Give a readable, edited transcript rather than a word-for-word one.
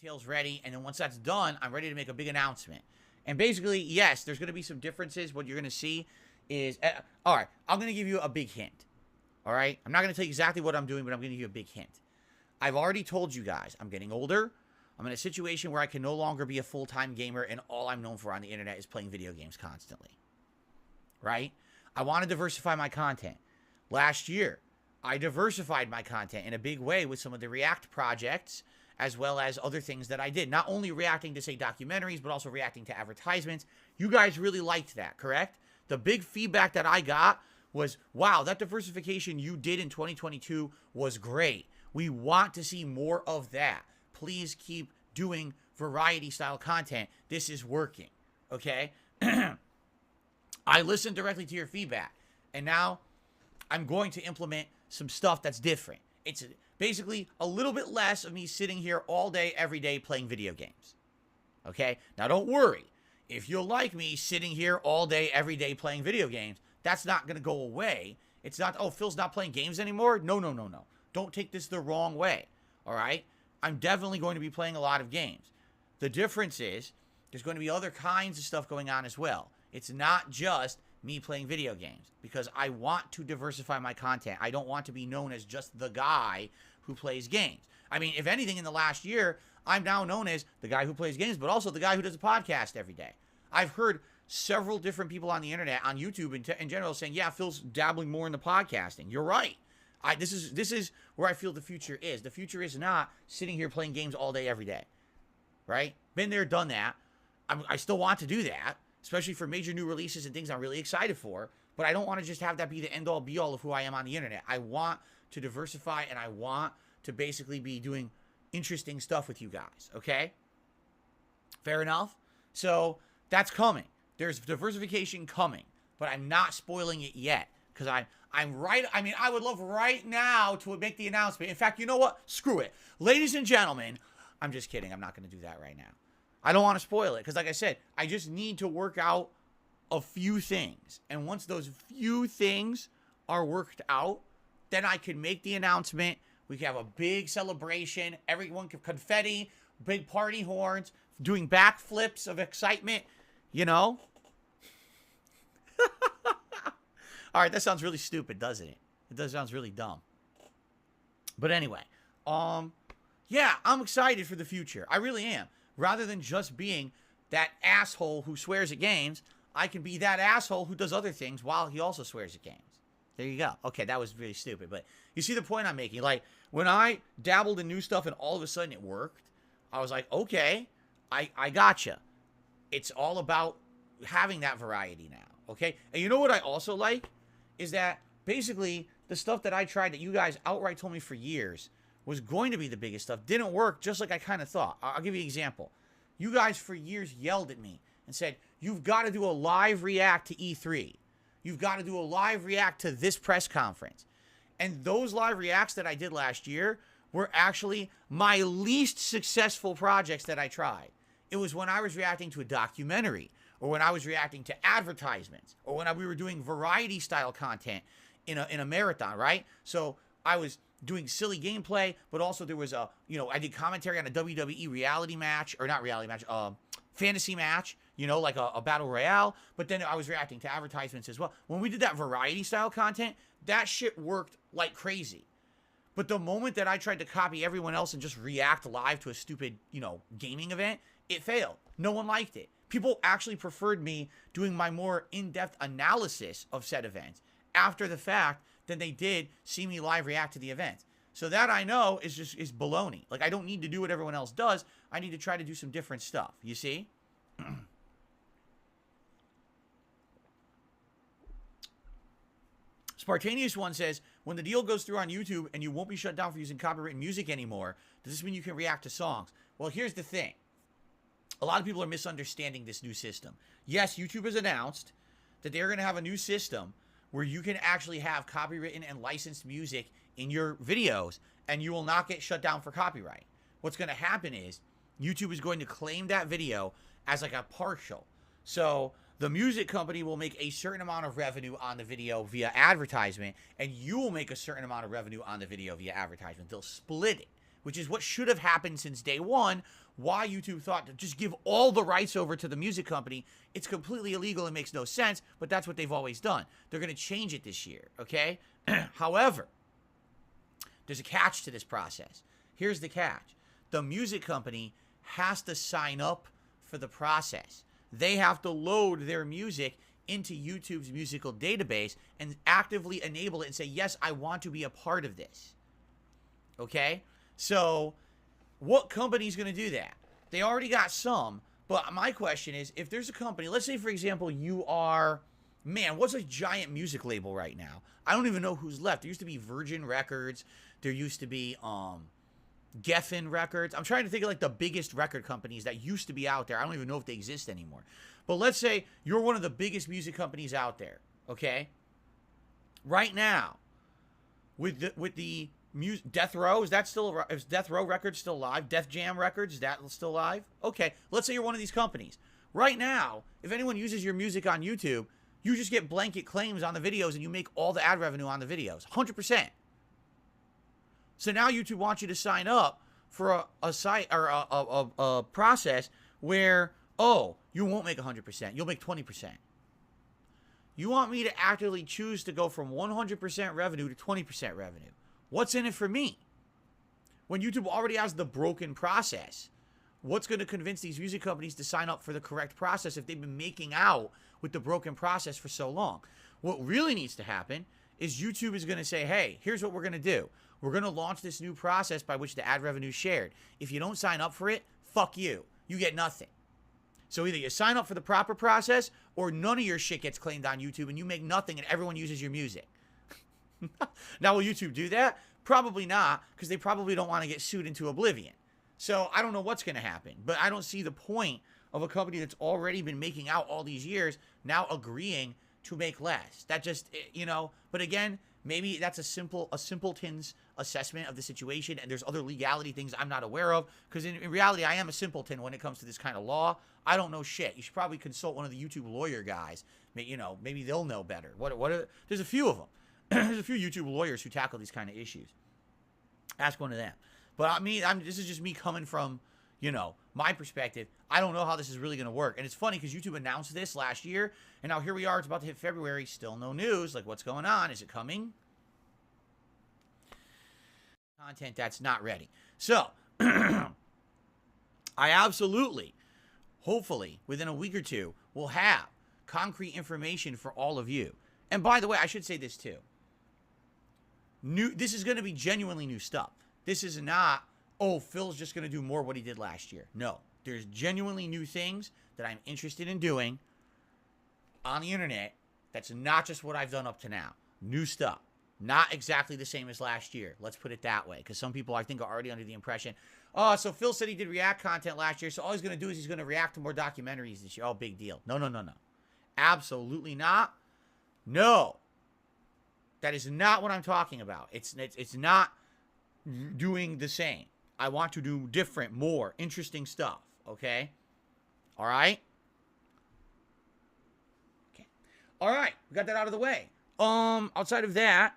details ready, and then once that's done, I'm ready to make a big announcement. And basically, yes, there's going to be some differences. What you're going to see is, all right, I'm going to give you a big hint. All right? I'm not going to tell you exactly what I'm doing, but I'm going to give you a big hint. I've already told you guys, I'm getting older. I'm in a situation where I can no longer be a full-time gamer, and all I'm known for on the internet is playing video games constantly. Right? I want to diversify my content. Last year, I diversified my content in a big way with some of the React projects, as well as other things that I did. Not only reacting to, say, documentaries, but also reacting to advertisements. You guys really liked that, correct? The big feedback that I got was, wow, that diversification you did in 2022 was great. We want to see more of that. Please keep doing variety-style content. This is working, okay? I listened directly to your feedback, and now I'm going to implement some stuff that's different. It's basically a little bit less of me sitting here all day, every day playing video games. Okay? Now, don't worry. If you'll like me sitting here all day, every day playing video games, that's not going to go away. It's not, oh, Phil's not playing games anymore? No, no, no, no. Don't take this the wrong way. All right? I'm definitely going to be playing a lot of games. The difference is there's going to be other kinds of stuff going on as well. It's not just me playing video games, because I want to diversify my content. I don't want to be known as just the guy who plays games. I mean, if anything, in the last year, I'm now known as the guy who plays games, but also the guy who does a podcast every day. I've heard several different people on the internet, on YouTube in general, saying, yeah, Phil's dabbling more in the podcasting. You're right. This is where I feel the future is. The future is not sitting here playing games all day, every day. Right? Been there, done that. I still want to do that, especially for major new releases and things I'm really excited for. But I don't want to just have that be the end-all, be-all of who I am on the internet. I want to diversify, and I want to basically be doing interesting stuff with you guys, okay? Fair enough? So that's coming. There's diversification coming, but I'm not spoiling it yet, because I'm right. I mean, I would love right now to make the announcement. In fact, you know what? Screw it. Ladies and gentlemen, I'm just kidding. I'm not going to do that right now. I don't want to spoil it, because like I said, I just need to work out a few things. And once those few things are worked out, then I can make the announcement. We can have a big celebration. Everyone can confetti, big party horns, doing backflips of excitement, you know? All right, that sounds really stupid, doesn't it? It does sounds really dumb. But anyway, yeah, I'm excited for the future. I really am. Rather than just being that asshole who swears at games, I can be that asshole who does other things while he also swears at games. There you go. Okay, that was really stupid, but you see the point I'm making. Like, when I dabbled in new stuff and all of a sudden it worked, I was like, okay, I gotcha. It's all about having that variety now, okay? And you know what I also like? Is that basically the stuff that I tried that you guys outright told me for years was going to be the biggest stuff didn't work just like I kind of thought. I'll give you an example. You guys for years yelled at me and said, you've got to do a live react to E3. You've got to do a live react to this press conference. And those live reacts that I did last year were actually my least successful projects that I tried. It was when I was reacting to a documentary, or when I was reacting to advertisements, or when we were doing variety style content in a marathon, right? So I was doing silly gameplay, but also there was I did commentary on a WWE reality match, or not reality match, fantasy match, like a battle royale, but then I was reacting to advertisements as well. When we did that variety style content, that shit worked like crazy. But the moment that I tried to copy everyone else and just react live to a stupid, gaming event, it failed. No one liked it. People actually preferred me doing my more in-depth analysis of said events after the fact than they did see me live react to the event. So that I know is baloney. Like, I don't need to do what everyone else does. I need to try to do some different stuff. You see? Spartanius one says, when the deal goes through on YouTube and you won't be shut down for using copyrighted music anymore, does this mean you can react to songs? Well, here's the thing. A lot of people are misunderstanding this new system. Yes, YouTube has announced that they're going to have a new system where you can actually have copywritten and licensed music in your videos, and you will not get shut down for copyright. What's going to happen is YouTube is going to claim that video as like a partial. So the music company will make a certain amount of revenue on the video via advertisement, and you will make a certain amount of revenue on the video via advertisement. They'll split it, which is what should have happened since day one why YouTube thought to just give all the rights over to the music company. It's completely illegal and makes no sense, but that's what they've always done. They're going to change it this year, okay? However, there's a catch to this process. Here's the catch. The music company has to sign up for the process. They have to load their music into YouTube's musical database and actively enable it and say, yes, I want to be a part of this. Okay? So, what company is going to do that? They already got some, but my question is, if there's a company, let's say, for example, you are, man, what's a giant music label right now? I don't even know who's left. There used to be Virgin Records. There used to be, Geffen Records. I'm trying to think of like the biggest record companies that used to be out there. I don't even know if they exist anymore. But let's say you're one of the biggest music companies out there, okay? Right now, with the Death Row, is Death Row Records still live? Def Jam Records, is that still live? Okay, let's say you're one of these companies. Right now, if anyone uses your music on YouTube, you just get blanket claims on the videos and you make all the ad revenue on the videos, 100%. So now YouTube wants you to sign up for a site or a process where, oh, you won't make 100%. You'll make 20%. You want me to actively choose to go from 100% revenue to 20% revenue. What's in it for me? When YouTube already has the broken process, what's going to convince these music companies to sign up for the correct process if they've been making out with the broken process for so long? What really needs to happen is YouTube is going to say, hey, here's what we're going to do. We're going to launch this new process by which the ad revenue is shared. If you don't sign up for it, fuck you. You get nothing. So either you sign up for the proper process or none of your shit gets claimed on YouTube and you make nothing and everyone uses your music. Now, will YouTube do that? Probably not, because they probably don't want to get sued into oblivion. So I don't know what's going to happen, but I don't see the point of a company that's already been making out all these years now agreeing to make less. That just, you know, but again, maybe that's a simpleton's assessment of the situation, and there's other legality things I'm not aware of, because in reality, I am a simpleton when it comes to this kind of law. I don't know shit. You should probably consult one of the YouTube lawyer guys. You know, maybe they'll know better. There's a few of them. There's a few YouTube lawyers who tackle these kind of issues. Ask one of them. But this is just me coming from, you know, my perspective. I don't know how this is really going to work. And it's funny because YouTube announced this last year, and now here we are. It's about to hit February. Still no news. Like, what's going on? Is it coming? Content that's not ready. So, I absolutely, hopefully, within a week or two, will have concrete information for all of you. And by the way, I should say this too. This is going to be genuinely new stuff. This is not, oh, Phil's just going to do more what he did last year. No, there's genuinely new things that I'm interested in doing on the internet. That's not just what I've done up to now. New stuff. Not exactly the same as last year. Let's put it that way. Because some people, I think, are already under the impression, oh, so Phil said he did React content last year, so all he's going to do is he's going to react to more documentaries this year. Oh, big deal. No. Absolutely not. No. That is not what I'm talking about. It's not doing the same. I want to do different, more interesting stuff. Okay? All right? Okay. All right. We got that out of the way. Outside of that,